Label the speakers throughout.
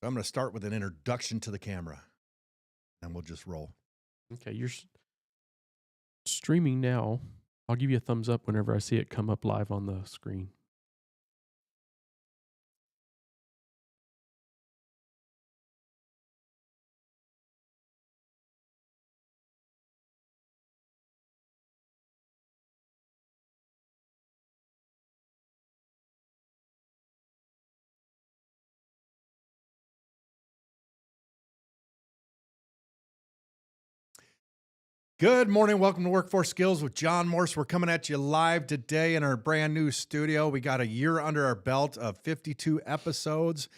Speaker 1: So I'm going to start with an introduction to the camera, and we'll just roll.
Speaker 2: Okay, you're streaming now. I'll give you a thumbs up whenever I see it come up live on the screen.
Speaker 1: Good morning. Welcome to Workforce Skills with John Morse. We're coming at you live today in our brand new studio. We got a year under our belt of 52 episodes.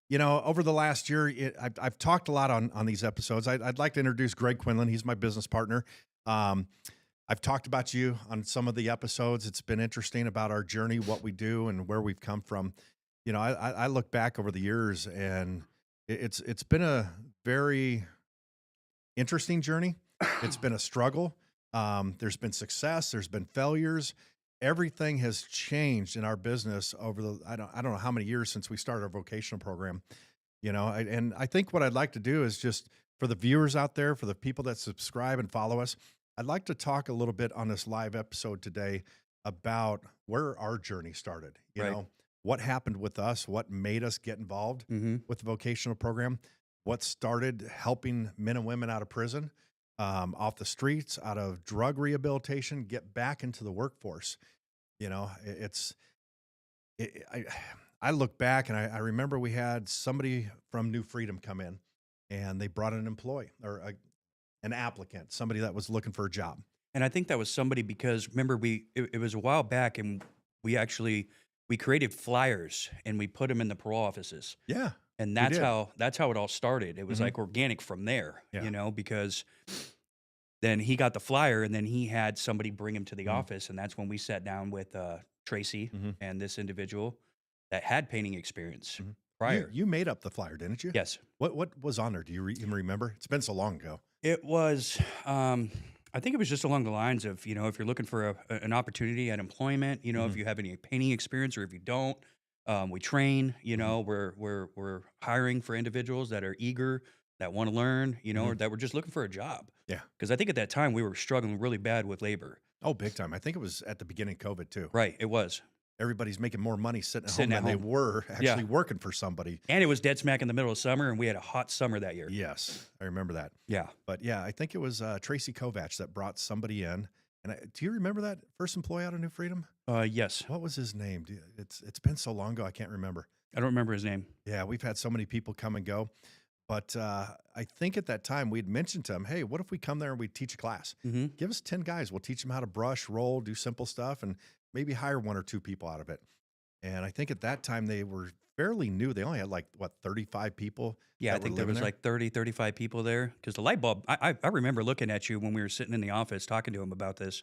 Speaker 1: You know, over the last year, I've talked a lot on these episodes. I'd like to introduce Greg Quinlan. He's my business partner. Um, I've talked about you on some of the episodes. It's been interesting about our journey, what we do, and where we've come from. You know, I look back over the years, and it's been a very interesting journey. It's been a struggle. There's been success. There's been failures. Everything has changed in our business over the I don't know how many years since we started our vocational program. You know, and I think what I'd like to do is just for the viewers out there, for the people that subscribe and follow us, I'd like to talk a little bit on this live episode today about where our journey started. You
Speaker 2: Right.
Speaker 1: know, what happened with us, what made us get involved
Speaker 2: Mhm.
Speaker 1: with the vocational program, what started helping men and women out of prison, off the streets, out of drug rehabilitation, get back into the workforce. You know, I I look back and I remember we had somebody from New Freedom come in, and they brought an employee or an applicant, somebody that was looking for a job.
Speaker 3: And I think that was somebody because remember it was a while back and we created flyers and we put them in the parole offices.
Speaker 1: Yeah,
Speaker 3: And
Speaker 1: we did.
Speaker 3: that's how it all started. It was
Speaker 1: Hmm.
Speaker 3: like organic from there,
Speaker 1: Yeah.
Speaker 3: because then he got the flyer and then he had somebody bring him to the
Speaker 1: Hmm.
Speaker 3: office and that's when we sat down with Tracy
Speaker 1: Hmm.
Speaker 3: and this individual that had painting experience
Speaker 1: Hmm. You
Speaker 3: prior.
Speaker 1: you made up the flyer, didn't you?
Speaker 3: Yes.
Speaker 1: What was on there? Do you even remember? It's been so long ago.
Speaker 3: It was, I think it was just along the lines of, if you're looking for an opportunity at employment, if
Speaker 1: Hmm.
Speaker 3: you have any painting experience or if you don't, we train,
Speaker 1: Hmm.
Speaker 3: we're hiring for individuals that are eager, that want to learn,
Speaker 1: Hmm.
Speaker 3: or that were just looking for a job.
Speaker 1: Yeah.
Speaker 3: Because I think at that time we were struggling really bad with labor.
Speaker 1: Oh, big time. I think it was at the beginning of COVID too.
Speaker 3: Right. It was
Speaker 1: Everybody's making more money sitting at home
Speaker 3: sitting at
Speaker 1: than they
Speaker 3: home.
Speaker 1: were
Speaker 3: Yeah.
Speaker 1: actually working for somebody.
Speaker 3: And it was dead smack in the middle of summer and we had a hot summer that year.
Speaker 1: Yes, I remember that.
Speaker 3: Yeah.
Speaker 1: But yeah, I think it was Tracy Kovach that brought somebody in. And do you remember that first employee out of New Freedom?
Speaker 3: Yes.
Speaker 1: What was his name? It's been so long ago, I can't remember.
Speaker 3: I don't remember his name.
Speaker 1: Yeah, we've had so many people come and go. But I think at that time we'd mentioned to him, hey, what if we come there and we teach a class?
Speaker 3: Hmm.
Speaker 1: Give us 10 guys. We'll teach them how to brush, roll, do simple stuff, and maybe hire one or two people out of it. And I think at that time they were fairly new. They only had like, what, 35 people
Speaker 3: Yeah, I
Speaker 1: that were
Speaker 3: think there
Speaker 1: living
Speaker 3: was
Speaker 1: there?
Speaker 3: like 30, 35 people there. Because the light bulb, I remember looking at you when we were sitting in the office talking to him about this,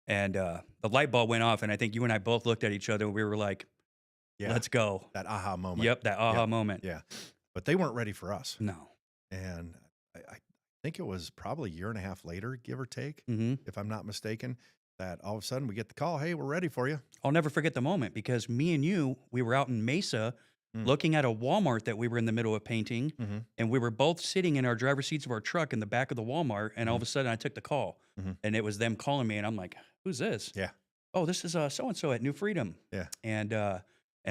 Speaker 3: and the light bulb went off, and I think you and I both looked at each other. And we were like,
Speaker 1: Yeah,
Speaker 3: "Let's go!"
Speaker 1: that aha moment.
Speaker 3: Yep, that aha
Speaker 1: Yep.
Speaker 3: moment.
Speaker 1: Yeah. But they weren't ready for us.
Speaker 3: No.
Speaker 1: And I think it was probably a year and a half later, give or take,
Speaker 3: Hmm.
Speaker 1: if I'm not mistaken, that all of a sudden we get the call, hey, we're ready for you.
Speaker 3: I'll never forget the moment because me and you, we were out in Mesa,
Speaker 1: Mm.
Speaker 3: looking at a Walmart that we were in the middle of painting,
Speaker 1: Hmm.
Speaker 3: and we were both sitting in our driver's seats of our truck in the back of the Walmart, and all of
Speaker 1: Mhm.
Speaker 3: a sudden I took the call,
Speaker 1: Mhm.
Speaker 3: and it was them calling me, and I'm like, "Who's this?"
Speaker 1: Yeah.
Speaker 3: "Oh, this is so and so at New Freedom."
Speaker 1: Yeah.
Speaker 3: And I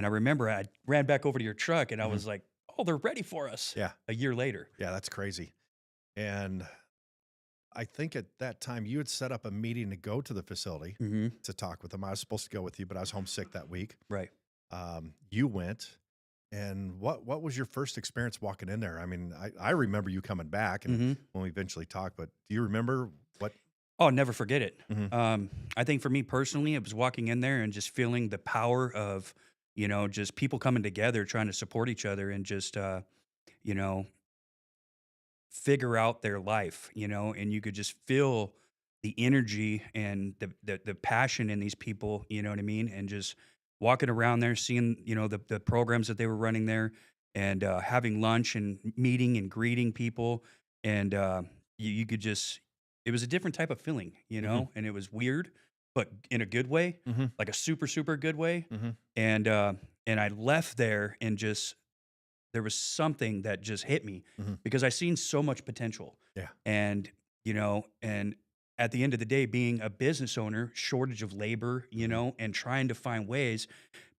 Speaker 3: remember I ran back over to your truck and I
Speaker 1: Mhm.
Speaker 3: was like, "Oh, they're ready for us."
Speaker 1: Yeah.
Speaker 3: A year later.
Speaker 1: Yeah. That's crazy. And I think at that time you had set up a meeting to go to the facility
Speaker 3: Mhm.
Speaker 1: to talk with them. I was supposed to go with you, but I was homesick that week.
Speaker 3: Right.
Speaker 1: You went. And what was your first experience walking in there? I mean, I remember you coming back and
Speaker 3: Mhm.
Speaker 1: when we eventually talked, but do you remember what?
Speaker 3: Oh, I'll never forget it.
Speaker 1: Mhm.
Speaker 3: I think for me personally, it was walking in there and just feeling the power of, just people coming together, trying to support each other and just, you know, figure out their life, and you could just feel the energy and the passion in these people, you know what I mean? And just walking around there, seeing, the programs that they were running there and having lunch and meeting and greeting people. And you could just, it was a different type of feeling,
Speaker 1: Mhm.
Speaker 3: and it was weird, but in a good way,
Speaker 1: Mhm.
Speaker 3: like a super, super good way.
Speaker 1: Mhm.
Speaker 3: And, uh, and I left there and just there was something that just hit me
Speaker 1: Mhm.
Speaker 3: because I seen so much potential.
Speaker 1: Yeah.
Speaker 3: And, and at the end of the day, being a business owner, shortage of labor,
Speaker 1: Mhm.
Speaker 3: and trying to find ways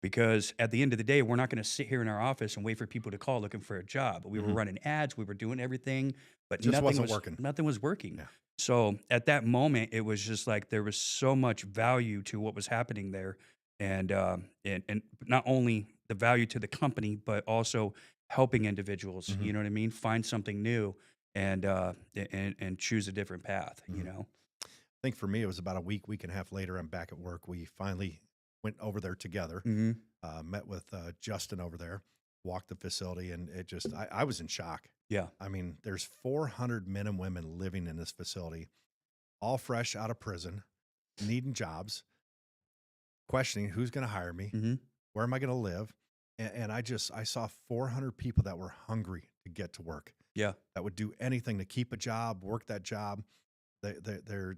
Speaker 3: because at the end of the day, we're not going to sit here in our office and wait for people to call looking for a job. We were
Speaker 1: Mhm.
Speaker 3: running ads, we were doing everything, but
Speaker 1: Just wasn't working.
Speaker 3: nothing was working.
Speaker 1: Yeah.
Speaker 3: So at that moment, it was just like there was so much value to what was happening there, and not only the value to the company, but also helping individuals.
Speaker 1: Mhm.
Speaker 3: You know what I mean? Find something new and choose a different path. You
Speaker 1: Mhm.
Speaker 3: know?
Speaker 1: I think for me, it was about a week and a half later. I'm back at work. We finally went over there together.
Speaker 3: Hmm.
Speaker 1: Met with Justin over there, walked the facility, and I was in shock.
Speaker 3: Yeah.
Speaker 1: I mean, there's 400 men and women living in this facility, all fresh out of prison, needing jobs, questioning who's going to hire me,
Speaker 3: Hmm.
Speaker 1: where am I going to live, and I saw 400 people that were hungry to get to work,
Speaker 3: Yeah.
Speaker 1: that would do anything to keep a job, work that job. Their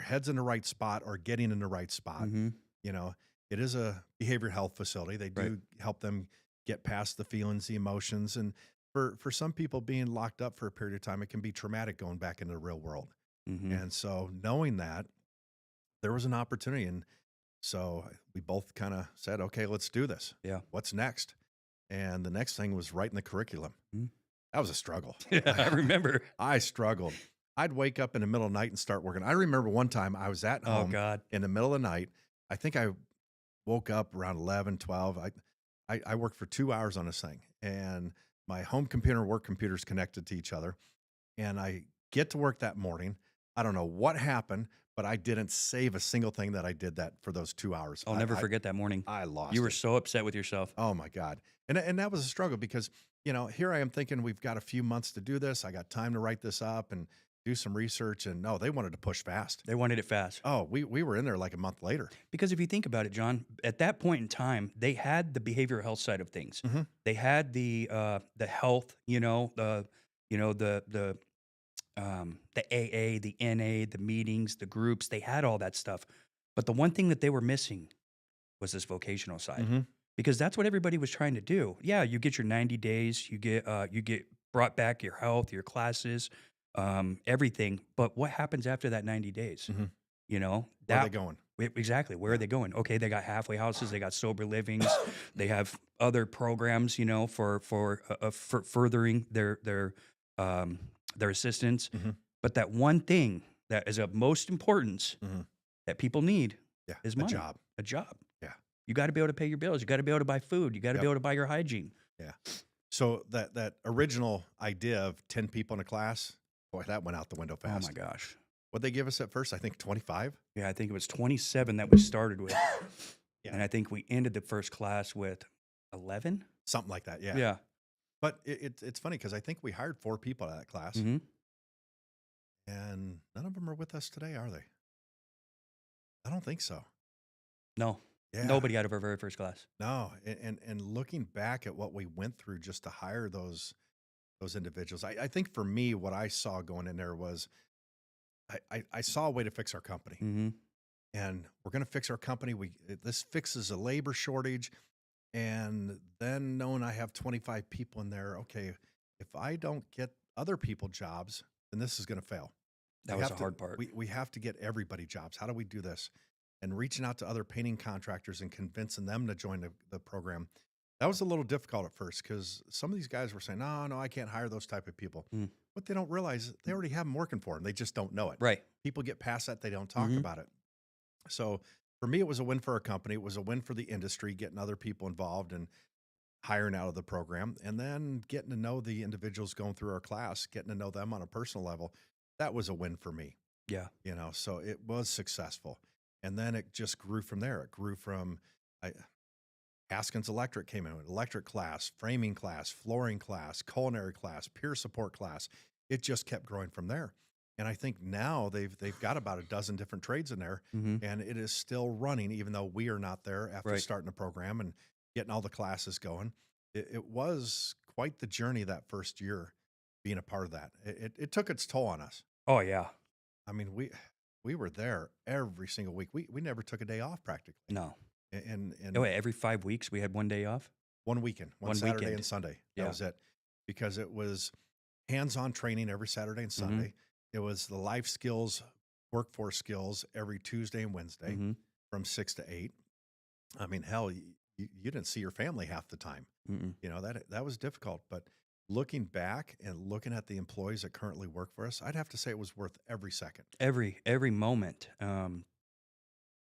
Speaker 1: heads in the right spot or getting in the right spot.
Speaker 3: Hmm.
Speaker 1: You know, it is a behavioral health facility. They
Speaker 3: Right.
Speaker 1: do help them get past the feelings, the emotions, and for some people being locked up for a period of time, it can be traumatic going back into the real world.
Speaker 3: Hmm.
Speaker 1: And so knowing that there was an opportunity, and so we both kind of said, okay, let's do this.
Speaker 3: Yeah.
Speaker 1: What's next? And the next thing was writing the curriculum.
Speaker 3: Mhm.
Speaker 1: That was a struggle.
Speaker 3: Yeah, I remember.
Speaker 1: I struggled. I'd wake up in the middle of the night and start working. I remember one time I was at
Speaker 3: Oh
Speaker 1: home
Speaker 3: God.
Speaker 1: in the middle of the night. I think I woke up around 11, 12. I worked for 2 hours on this thing, and my home computer and work computers connected to each other. And I get to work that morning. I don't know what happened, but I didn't save a single thing that I did that for those 2 hours.
Speaker 3: I'll never forget that morning.
Speaker 1: I lost
Speaker 3: You were
Speaker 1: it.
Speaker 3: so upset with yourself.
Speaker 1: Oh my God. And that was a struggle because, here I am thinking we've got a few months to do this. I got time to write this up and do some research. And no, they wanted to push fast.
Speaker 3: They wanted it fast.
Speaker 1: Oh, we were in there like a month later.
Speaker 3: Because if you think about it, John, at that point in time, they had the behavioral health side of things.
Speaker 1: Mhm.
Speaker 3: They had the health, the AA, the NA, the meetings, the groups. They had all that stuff. But the one thing that they were missing was this vocational side.
Speaker 1: Mhm.
Speaker 3: Because that's what everybody was trying to do. Yeah, you get your 90 days, you get brought back your health, your classes, everything. But what happens after that 90 days?
Speaker 1: Mhm.
Speaker 3: You know,
Speaker 1: Where are they going?
Speaker 3: exactly. Where are
Speaker 1: Yeah.
Speaker 3: they going? Okay, they got halfway houses, they got sober livings, they have other programs, for furthering their assistance.
Speaker 1: Mhm.
Speaker 3: But that one thing that is of most importance
Speaker 1: Mhm.
Speaker 3: that people need
Speaker 1: Yeah.
Speaker 3: is
Speaker 1: A
Speaker 3: money.
Speaker 1: job.
Speaker 3: A job.
Speaker 1: Yeah.
Speaker 3: You got to be able to pay your bills. You got to be able to buy food. You got to be
Speaker 1: Yep.
Speaker 3: able to buy your hygiene.
Speaker 1: Yeah. So that original idea of 10 people in a class, boy, that went out the window
Speaker 3: Oh
Speaker 1: fast.
Speaker 3: my gosh.
Speaker 1: What'd they give us at first? I think 25.
Speaker 3: Yeah, I think it was 27 that we started with.
Speaker 1: Yeah.
Speaker 3: And I think we ended the first class with 11.
Speaker 1: Something like that. Yeah.
Speaker 3: Yeah.
Speaker 1: But it's funny because I think we hired 4 people out of that class,
Speaker 3: Hmm.
Speaker 1: and none of them are with us today, are they? I don't think so.
Speaker 3: No,
Speaker 1: Yeah.
Speaker 3: nobody out of our very first class.
Speaker 1: No. And looking back at what we went through just to hire those individuals, I think for me, what I saw going in there was I saw a way to fix our company.
Speaker 3: Hmm.
Speaker 1: And we're going to fix our company. This fixes a labor shortage. And then knowing I have 25 people in there, okay, if I don't get other people jobs, then this is going to fail.
Speaker 3: That
Speaker 1: We
Speaker 3: was
Speaker 1: have
Speaker 3: the
Speaker 1: to-
Speaker 3: hard part.
Speaker 1: We have to get everybody jobs. How do we do this? And reaching out to other painting contractors and convincing them to join the program. That was a little difficult at first because some of these guys were saying, no, I can't hire those type of people.
Speaker 3: Mm.
Speaker 1: What they don't realize is they already have them working for them. They just don't know it.
Speaker 3: Right.
Speaker 1: People get past that. They don't talk
Speaker 3: Mhm.
Speaker 1: about it. So for me, it was a win for our company. It was a win for the industry, getting other people involved and hiring out of the program, and then getting to know the individuals going through our class, getting to know them on a personal level. That was a win for me,
Speaker 3: Yeah.
Speaker 1: so it was successful. And then it just grew from there. It grew from Haskins Electric came in, electric class, framing class, flooring class, culinary class, peer support class. It just kept growing from there. And I think now they've got about a dozen different trades in there,
Speaker 3: Hmm.
Speaker 1: and it is still running, even though we are not there after
Speaker 3: Right.
Speaker 1: starting the program and getting all the classes going. It was quite the journey that first year being a part of that. It took its toll on us.
Speaker 3: Oh, yeah.
Speaker 1: I mean, we were there every single week. We never took a day off practically.
Speaker 3: No.
Speaker 1: And
Speaker 3: Oh, wait, every 5 weeks we had one day off.
Speaker 1: one weekend, one
Speaker 3: One
Speaker 1: Saturday
Speaker 3: weekend.
Speaker 1: and Sunday. That
Speaker 3: Yeah.
Speaker 1: was it, because it was hands-on training every Saturday and
Speaker 3: Mm-hmm.
Speaker 1: Sunday. It was the life skills, workforce skills every Tuesday and Wednesday
Speaker 3: Mm-hmm.
Speaker 1: from 6 to 8. I mean, hell, you didn't see your family half the time.
Speaker 3: Mm-mm.
Speaker 1: You know, that was difficult. But looking back and looking at the employees that currently work for us, I'd have to say it was worth every second.
Speaker 3: Every moment,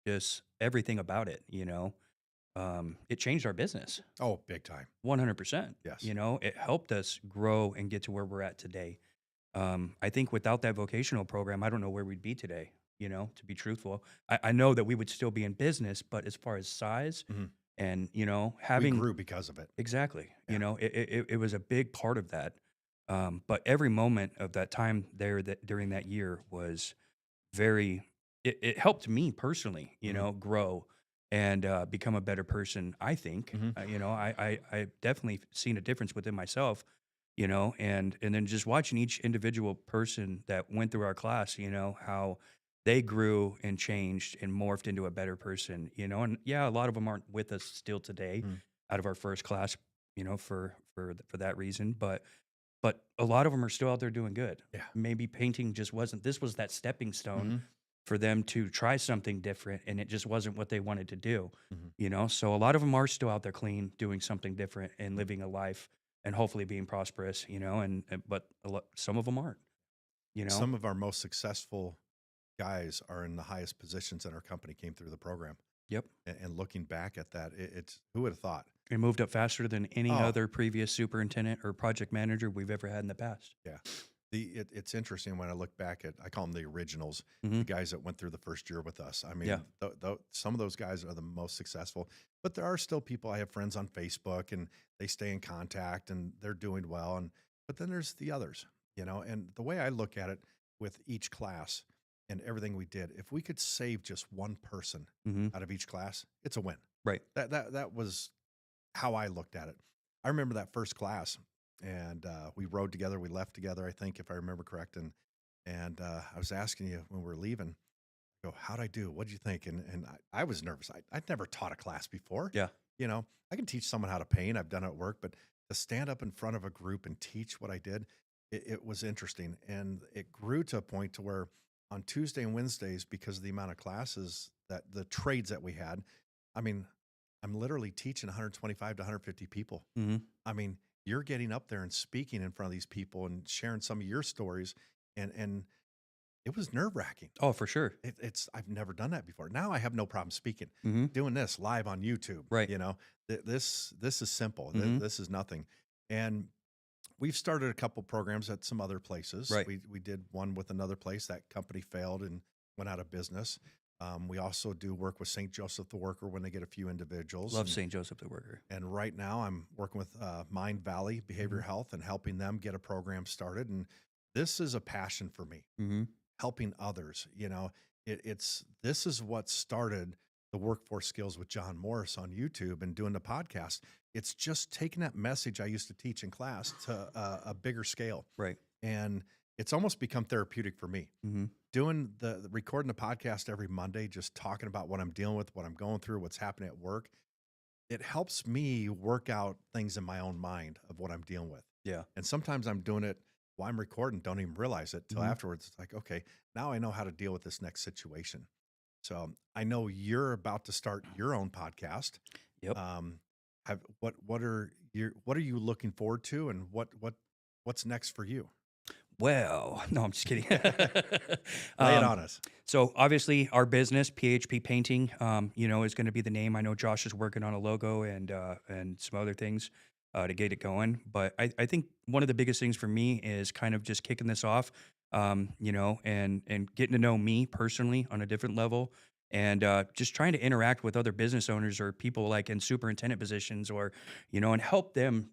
Speaker 3: just everything about it, it changed our business
Speaker 1: Oh, big time.
Speaker 3: 100%.
Speaker 1: Yes.
Speaker 3: It helped us grow and get to where we're at today. I think without that vocational program, I don't know where we'd be today. To be truthful, I know that we would still be in business, but as far as size
Speaker 1: Mhm.
Speaker 3: and
Speaker 1: We
Speaker 3: having
Speaker 1: grew because of it.
Speaker 3: exactly,
Speaker 1: Yeah.
Speaker 3: it was a big part of that. But every moment of that time there that during that year was very it helped me personally,
Speaker 1: Mhm.
Speaker 3: grow and become a better person. I think,
Speaker 1: Mhm.
Speaker 3: I definitely seen a difference within myself, and then just watching each individual person that went through our class, how they grew and changed and morphed into a better person, and yeah, a lot of them aren't with us still today
Speaker 1: Mhm.
Speaker 3: out of our first class, for that reason, but a lot of them are still out there doing good.
Speaker 1: Yeah.
Speaker 3: Maybe painting just wasn't this was that stepping stone
Speaker 1: Mhm.
Speaker 3: for them to try something different, and it just wasn't what they wanted to do,
Speaker 1: Mhm.
Speaker 3: So a lot of them are still out there clean, doing something different and living a life and hopefully being prosperous, but some of them aren't, you know?
Speaker 1: Some of our most successful guys are in the highest positions in our company came through the program.
Speaker 3: Yep.
Speaker 1: And looking back at that, it's who would have thought?
Speaker 3: It moved up faster than any
Speaker 1: Oh,
Speaker 3: other previous superintendent or project manager we've ever had in the past.
Speaker 1: yeah. It's interesting when I look back at, I call them the originals, the
Speaker 3: Mhm.
Speaker 1: guys that went through the first year with us. I
Speaker 3: Yeah.
Speaker 1: mean, some of those guys are the most successful, but there are still people. I have friends on Facebook and they stay in contact and they're doing well. But then there's the others, and the way I look at it with each class and everything we did, if we could save just one person
Speaker 3: Mhm.
Speaker 1: out of each class, it's a win.
Speaker 3: Right.
Speaker 1: That was how I looked at it. I remember that first class, and we rode together. We left together, I think, if I remember correct. And I was asking you when we were leaving, I go, how'd I do? What'd you think? And I was nervous. I'd never taught a class before.
Speaker 3: Yeah.
Speaker 1: I can teach someone how to paint. I've done it at work, but to stand up in front of a group and teach what I did, it was interesting. And it grew to a point to where on Tuesday and Wednesdays, because of the amount of classes that the trades that we had, I mean, I'm literally teaching 125 to 150 people.
Speaker 3: Mhm.
Speaker 1: I mean, you're getting up there and speaking in front of these people and sharing some of your stories, and it was nerve wracking.
Speaker 3: Oh, for sure.
Speaker 1: It's I've never done that before. Now I have no problem speaking,
Speaker 3: Mhm.
Speaker 1: doing this live on YouTube.
Speaker 3: Right.
Speaker 1: This is simple.
Speaker 3: Mhm.
Speaker 1: This is nothing, and we've started a couple programs at some other places.
Speaker 3: Right.
Speaker 1: We did one with another place. That company failed and went out of business. We also do work with St. Joseph the Worker when they get a few individuals.
Speaker 3: Love St. Joseph the Worker.
Speaker 1: And right now, I'm working with Mind Valley Behavioral
Speaker 3: Mhm.
Speaker 1: Health and helping them get a program started. And this is a passion for me,
Speaker 3: Mhm.
Speaker 1: helping others. This is what started the Workforce Skills with John Morris on YouTube and doing the podcast. It's just taking that message I used to teach in class to a bigger scale,
Speaker 3: Right.
Speaker 1: and it's almost become therapeutic for me.
Speaker 3: Mhm.
Speaker 1: Doing the recording the podcast every Monday, just talking about what I'm dealing with, what I'm going through, what's happening at work, it helps me work out things in my own mind of what I'm dealing with.
Speaker 3: Yeah.
Speaker 1: And sometimes I'm doing it while I'm recording, don't even realize it till
Speaker 3: Mhm.
Speaker 1: afterwards. It's like, okay, now I know how to deal with this next situation. So I know you're about to start your own podcast.
Speaker 3: Yep.
Speaker 1: Um, what are you looking forward to, and what's next for you?
Speaker 3: Well, no, I'm just kidding.
Speaker 1: Lay it
Speaker 3: Um,
Speaker 1: on us.
Speaker 3: so obviously our business, PHP Painting, is going to be the name. I know Josh is working on a logo and some other things to get it going. But I think one of the biggest things for me is kind of just kicking this off, and getting to know me personally on a different level, and just trying to interact with other business owners or people like in superintendent positions, or and help them,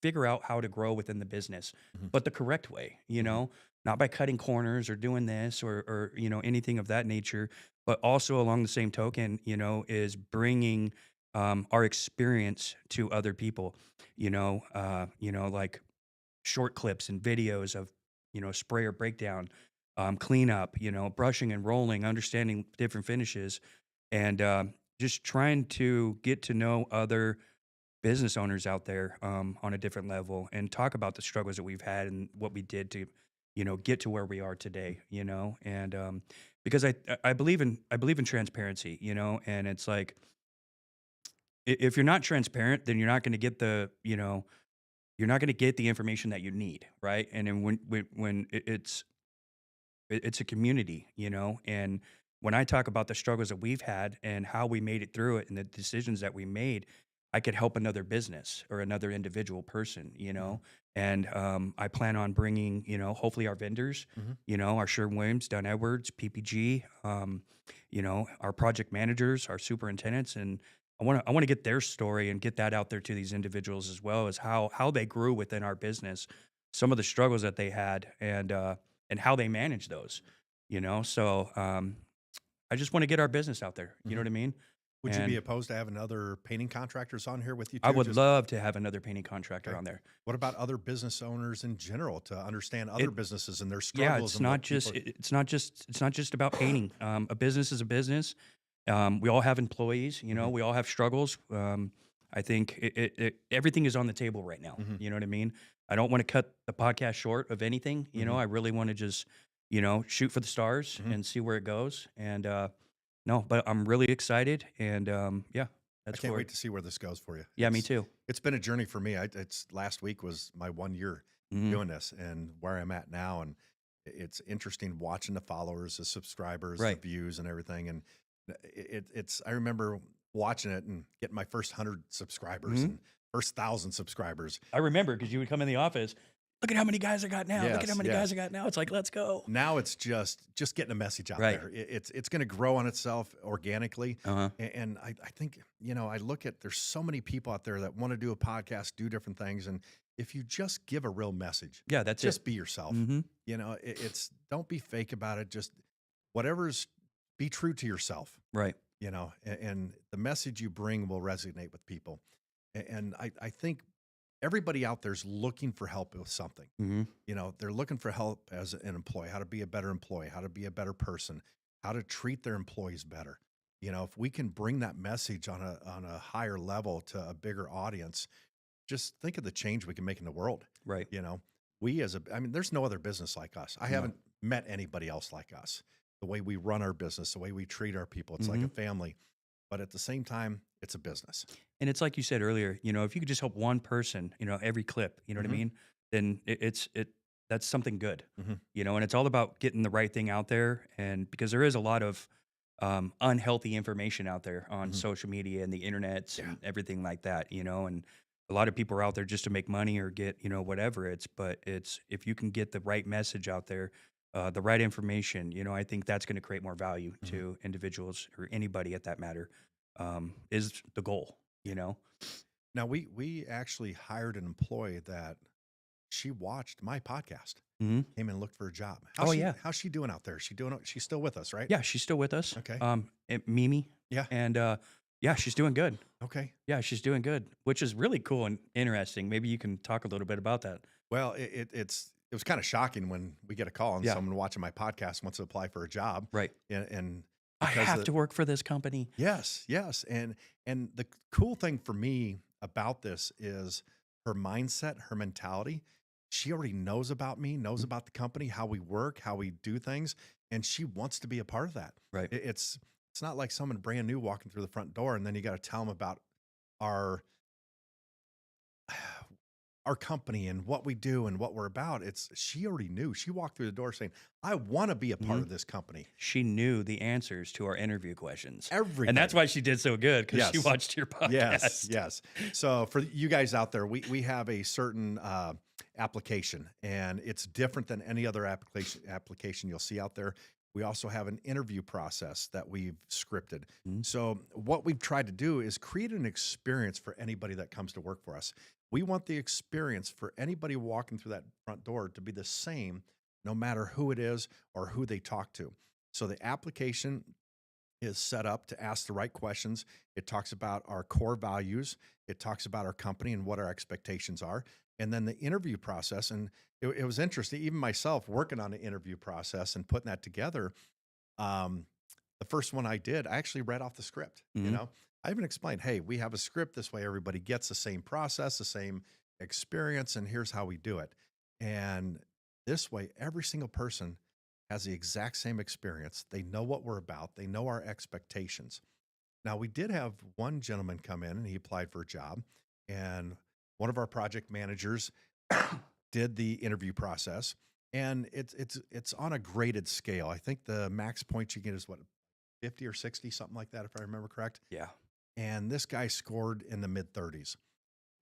Speaker 3: figure out how to grow within the business,
Speaker 1: Mhm.
Speaker 3: but the correct way,
Speaker 1: Mhm.
Speaker 3: not by cutting corners or doing this or anything of that nature, but also along the same token, is bringing our experience to other people, like short clips and videos of sprayer breakdown, cleanup, brushing and rolling, understanding different finishes, and just trying to get to know other business owners out there on a different level and talk about the struggles that we've had and what we did to, get to where we are today. And because I believe in transparency, and it's like if you're not transparent, then you're not going to get you're not going to get the information that you need, right? And then when it's a community, and when I talk about the struggles that we've had and how we made it through it and the decisions that we made, I could help another business or another individual person,
Speaker 1: Mhm.
Speaker 3: and I plan on bringing, hopefully our vendors,
Speaker 1: Mhm.
Speaker 3: our Sherwin Williams, Dunn Edwards, PPG, our project managers, our superintendents, and I want to get their story and get that out there to these individuals as well as how they grew within our business, some of the struggles that they had, and how they manage those. So I just want to get our business out there. You know
Speaker 1: Mhm.
Speaker 3: what I mean?
Speaker 1: Would you be
Speaker 3: And
Speaker 1: opposed to having other painting contractors on here with you
Speaker 3: I
Speaker 1: too?
Speaker 3: would
Speaker 1: Just
Speaker 3: love to have another painting contractor
Speaker 1: okay.
Speaker 3: on there.
Speaker 1: What about other business owners in general to understand other
Speaker 3: It
Speaker 1: businesses and their
Speaker 3: Yeah,
Speaker 1: struggles and what people?
Speaker 3: it's not just about painting. A business is a business. We all have employees.
Speaker 1: Mhm.
Speaker 3: We all have struggles. I think everything is on the table right now.
Speaker 1: Mhm.
Speaker 3: You know what I mean? I don't want to cut the podcast short of anything.
Speaker 1: Mhm.
Speaker 3: I really want to just shoot for the stars
Speaker 1: Mhm.
Speaker 3: and see where it goes. And no, but I'm really excited. And yeah,
Speaker 1: I
Speaker 3: that's
Speaker 1: can't
Speaker 3: for
Speaker 1: wait to see where this goes for you.
Speaker 3: yeah, me too.
Speaker 1: It's been a journey for me. It's last week was my 1 year
Speaker 3: Hmm.
Speaker 1: doing this and where I'm at now, and it's interesting watching the followers, the subscribers, the
Speaker 3: Right.
Speaker 1: views, and everything. And it's I remember watching it and getting my first 100 subscribers
Speaker 3: Hmm.
Speaker 1: and first 1,000 subscribers.
Speaker 3: I remember because you would come in the office. Look at how many guys I got now. Look at how
Speaker 1: Yes,
Speaker 3: many guys
Speaker 1: yes.
Speaker 3: I got now. It's like, let's go.
Speaker 1: Now it's just getting a message out
Speaker 3: Right.
Speaker 1: there. It's going to grow on itself organically,
Speaker 3: Uh-huh.
Speaker 1: and I think I look at there's so many people out there that want to do a podcast, do different things, and if you just give a real message,
Speaker 3: Yeah, that's it.
Speaker 1: just be yourself.
Speaker 3: Hmm.
Speaker 1: It's don't be fake about it. Just whatever's be true to yourself.
Speaker 3: Right.
Speaker 1: And the message you bring will resonate with people. And I think everybody out there's looking for help with something.
Speaker 3: Hmm.
Speaker 1: They're looking for help as an employee, how to be a better employee, how to be a better person, how to treat their employees better. If we can bring that message on a higher level to a bigger audience, just think of the change we can make in the world.
Speaker 3: Right.
Speaker 1: You know, I mean, there's no other business like us. I
Speaker 3: No.
Speaker 1: haven't met anybody else like us. The way we run our business, the way we treat our people, it's like
Speaker 3: Hmm.
Speaker 1: a family. But at the same time, it's a business.
Speaker 3: And it's like you said earlier, if you could just help one person, every clip, you know what I
Speaker 1: Hmm.
Speaker 3: mean? Then that's something good,
Speaker 1: Hmm.
Speaker 3: and it's all about getting the right thing out there. And because there is a lot of unhealthy information out there on
Speaker 1: Hmm.
Speaker 3: social media and the internets
Speaker 1: Yeah.
Speaker 3: and everything like that, and a lot of people are out there just to make money or get, whatever but it's, if you can get the right message out there, the right information, I think that's going to create more value
Speaker 1: Hmm.
Speaker 3: to individuals or anybody at that matter, is the goal,
Speaker 1: Now we actually hired an employee that she watched my podcast,
Speaker 3: Hmm.
Speaker 1: came and looked for a job.
Speaker 3: Oh, yeah.
Speaker 1: How's she doing out there? She's still with us, right?
Speaker 3: Yeah, she's still with us.
Speaker 1: Okay.
Speaker 3: And Mimi,
Speaker 1: Yeah.
Speaker 3: and yeah, she's doing good.
Speaker 1: Okay.
Speaker 3: Yeah, she's doing good, which is really cool and interesting. Maybe you can talk a little bit about that.
Speaker 1: Well, it was kind of shocking when we get a call and
Speaker 3: Yeah.
Speaker 1: someone watching my podcast wants to apply for a job,
Speaker 3: Right.
Speaker 1: and
Speaker 3: I
Speaker 1: because
Speaker 3: have to work for this company.
Speaker 1: yes, yes, and the cool thing for me about this is her mindset, her mentality. She already knows about me, knows about the company, how we work, how we do things, and she wants to be a part of that.
Speaker 3: Right.
Speaker 1: It's not like someone brand new walking through the front door and then you got to tell them about our our company and what we do and what we're about. She already knew. She walked through the door saying, "I want to be a part
Speaker 3: Mhm.
Speaker 1: of this company."
Speaker 3: She knew the answers to our interview questions.
Speaker 1: Everything.
Speaker 3: And that's why she did so good, because she
Speaker 1: Yes.
Speaker 3: watched your podcast.
Speaker 1: Yes, yes. So for you guys out there, we have a certain application, and it's different than any other application you'll see out there. We also have an interview process that we've scripted.
Speaker 3: Mhm.
Speaker 1: So what we've tried to do is create an experience for anybody that comes to work for us. We want the experience for anybody walking through that front door to be the same, no matter who it is or who they talk to. So the application is set up to ask the right questions. It talks about our core values. It talks about our company and what our expectations are. And then the interview process. And it was interesting, even myself working on the interview process and putting that together. Um, the first one I did, I actually read off the script,
Speaker 3: Mhm.
Speaker 1: I even explained, hey, we have a script. This way, everybody gets the same process, the same experience, and here's how we do it. And this way, every single person has the exact same experience. They know what we're about, they know our expectations. Now, we did have one gentleman come in and he applied for a job, and one of our project managers did the interview process. And it's on a graded scale. I think the max points you get is what, 50 or 60, something like that, if I remember correct.
Speaker 3: Yeah.
Speaker 1: And this guy scored in the mid 30s.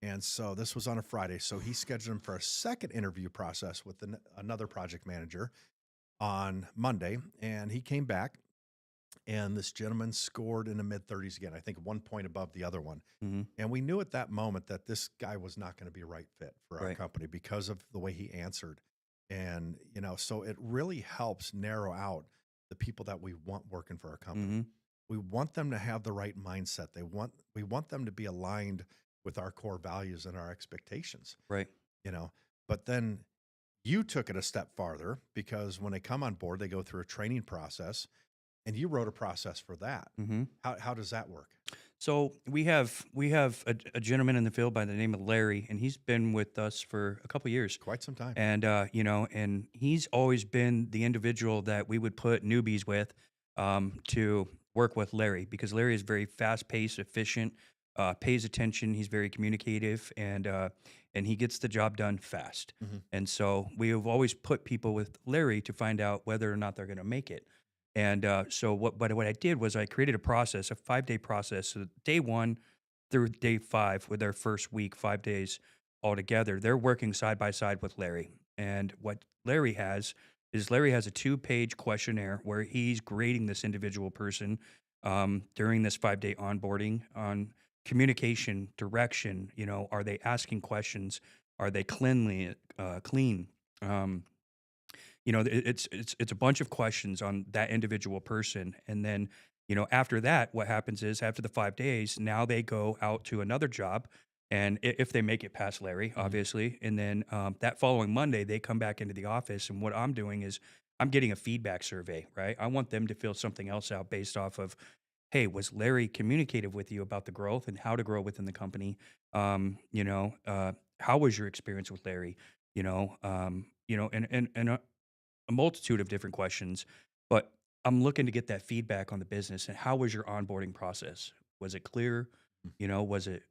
Speaker 1: And so this was on a Friday. So he scheduled him for a second interview process with another project manager on Monday. And he came back, and this gentleman scored in the mid 30s again, I think 1 point above the other one.
Speaker 3: Hmm.
Speaker 1: And we knew at that moment that this guy was not going to be a right fit for our
Speaker 3: Right.
Speaker 1: company because of the way he answered. And, so it really helps narrow out the people that we want working for our company.
Speaker 3: Hmm.
Speaker 1: We want them to have the right mindset. We want them to be aligned with our core values and our expectations,
Speaker 3: Right.
Speaker 1: you know. But then you took it a step farther, because when they come on board, they go through a training process, and you wrote a process for that.
Speaker 3: Hmm.
Speaker 1: How does that work?
Speaker 3: So we have a gentleman in the field by the name of Larry, and he's been with us for a couple years.
Speaker 1: Quite some time.
Speaker 3: And and he's always been the individual that we would put newbies with, to work with Larry, because Larry is very fast paced, efficient, pays attention. He's very communicative, and he gets the job done fast.
Speaker 1: Mhm.
Speaker 3: And so we have always put people with Larry to find out whether or not they're going to make it. And so what I did was I created a process, a 5-day process. So day one through day five, with their first week, 5 days altogether, they're working side by side with Larry. And what Larry has is Larry has a 2-page questionnaire where he's grading this individual person, during this 5-day onboarding on communication, direction. Are they asking questions? Are they clean? Um, it's a bunch of questions on that individual person. And then after that, what happens is, after the 5 days, now they go out to another job, and if they make it past Larry,
Speaker 1: Mhm.
Speaker 3: obviously. And then that following Monday, they come back into the office, and what I'm doing is I'm getting a feedback survey. Right, I want them to fill something else out based off of, hey, was Larry communicative with you about the growth and how to grow within the company? How was your experience with Larry? And a multitude of different questions. But I'm looking to get that feedback on the business, and how was your onboarding process? Was it clear?
Speaker 1: Mm.
Speaker 3: Was it,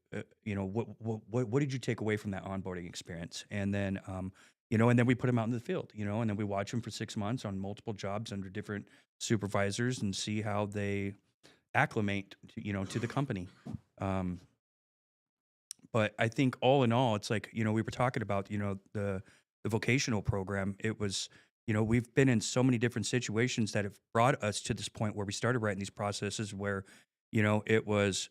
Speaker 3: what did you take away from that onboarding experience? And then, and then we put them out in the field, and then we watch them for 6 months on multiple jobs under different supervisors, and see how they acclimate to the company. Um, but I think, all in all, it's like, we were talking about, the vocational program. It was, we've been in so many different situations that have brought us to this point where we started writing these processes where, it was,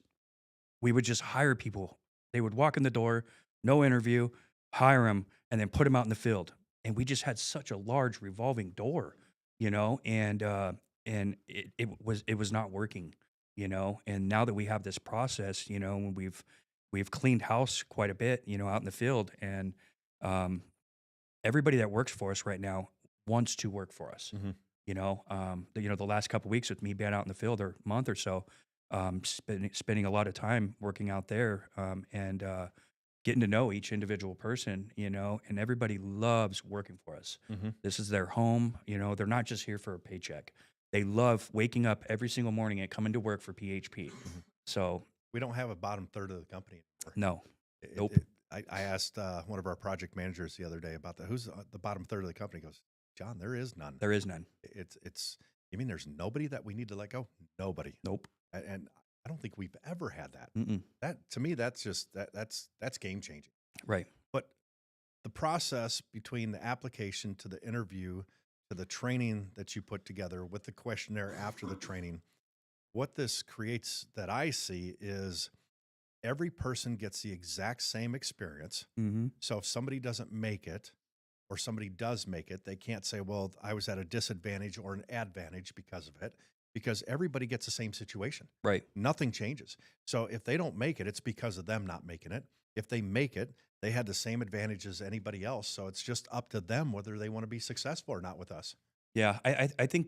Speaker 3: we would just hire people. They would walk in the door, no interview, hire them, and then put them out in the field. And we just had such a large revolving door, and it was not working. And now that we have this process, and we've cleaned house quite a bit, out in the field. And um, everybody that works for us right now wants to work for us.
Speaker 1: Mhm.
Speaker 3: The last couple weeks with me being out in the field, or month or so, spending a lot of time working out there, and getting to know each individual person. And everybody loves working for us.
Speaker 1: Mhm.
Speaker 3: This is their home. They're not just here for a paycheck. They love waking up every single morning and coming to work for PHP.
Speaker 1: Mhm.
Speaker 3: So
Speaker 1: We don't have a bottom third of the company anymore.
Speaker 3: no,
Speaker 1: It,
Speaker 3: nope.
Speaker 1: it, I asked one of our project managers the other day about that. Who's the bottom third of the company? He goes, John, there is none.
Speaker 3: There is none.
Speaker 1: It's. You mean there's nobody that we need to let go? Nobody.
Speaker 3: Nope.
Speaker 1: And I don't think we've ever had that.
Speaker 3: Mm-mm.
Speaker 1: That, to me, that's just that's game changing.
Speaker 3: Right.
Speaker 1: But the process between the application to the interview to the training that you put together with the questionnaire after the training, what this creates that I see is every person gets the exact same experience.
Speaker 3: Mm-hmm.
Speaker 1: So if somebody doesn't make it, or somebody does make it, they can't say, well, I was at a disadvantage or an advantage because of it, because everybody gets the same situation.
Speaker 3: Right.
Speaker 1: Nothing changes. So if they don't make it, it's because of them not making it. If they make it, they had the same advantage as anybody else. So it's just up to them whether they want to be successful or not with us.
Speaker 3: Yeah, I think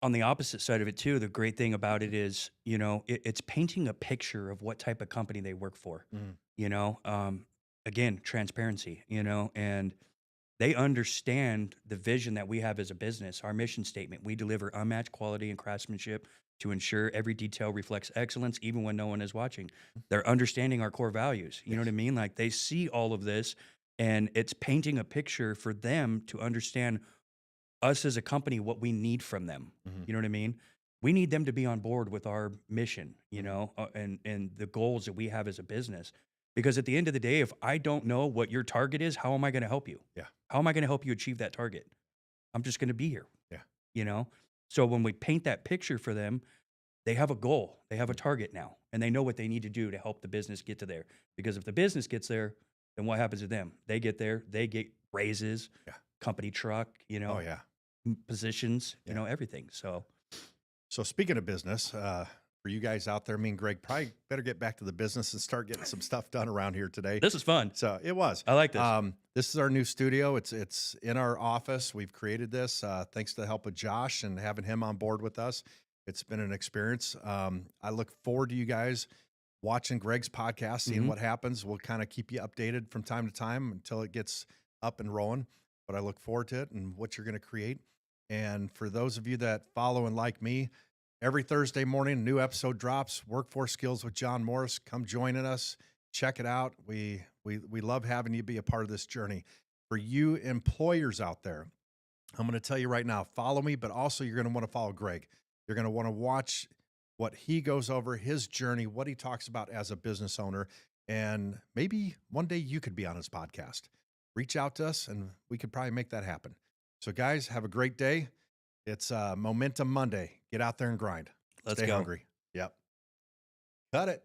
Speaker 3: on the opposite side of it too, the great thing about it is, it's painting a picture of what type of company they work for.
Speaker 1: Mm.
Speaker 3: You know, again, transparency. And they understand the vision that we have as a business, our mission statement. We deliver unmatched quality and craftsmanship to ensure every detail reflects excellence, even when no one is watching. They're understanding our core values. You know what I
Speaker 1: Yes.
Speaker 3: mean? Like they see all of this, and it's painting a picture for them to understand us as a company, what we need from them.
Speaker 1: Mhm.
Speaker 3: You know what I mean? We need them to be on board with our mission,
Speaker 1: Mhm.
Speaker 3: and the goals that we have as a business. Because at the end of the day, if I don't know what your target is, how am I going to help you?
Speaker 1: Yeah.
Speaker 3: How am I going to help you achieve that target? I'm just going to be here,
Speaker 1: Yeah.
Speaker 3: you know? So when we paint that picture for them, they have a goal, they have a target now, and they know what they need to do to help the business get to there. Because if the business gets there, then what happens to them? They get there, they get raises,
Speaker 1: Yeah.
Speaker 3: company truck,
Speaker 1: Oh yeah.
Speaker 3: positions,
Speaker 1: Yeah.
Speaker 3: everything. So
Speaker 1: So speaking of business, for you guys out there, me and Greg probably better get back to the business and start getting some stuff done around here today.
Speaker 3: this is fun.
Speaker 1: So it was.
Speaker 3: I like this.
Speaker 1: This is our new studio. It's in our office. We've created this thanks to the help of Josh and having him on board with us. It's been an experience. I look forward to you guys watching Greg's podcast, seeing
Speaker 3: Mhm.
Speaker 1: what happens. We'll kind of keep you updated from time to time until it gets up and rolling. But I look forward to it and what you're going to create. And for those of you that follow and like me, every Thursday morning, a new episode drops. Workforce Skills with John Morris. Come joining us. Check it out. We love having you be a part of this journey. For you employers out there, I'm going to tell you right now, follow me, but also you're going to want to follow Greg. You're going to want to watch what he goes over, his journey, what he talks about as a business owner. And maybe one day you could be on his podcast. Reach out to us and we could probably make that happen. So, guys, have a great day. It's Momentum Monday. Get out there and grind.
Speaker 3: Let's
Speaker 1: Stay
Speaker 3: go.
Speaker 1: hungry. Yep. Cut it.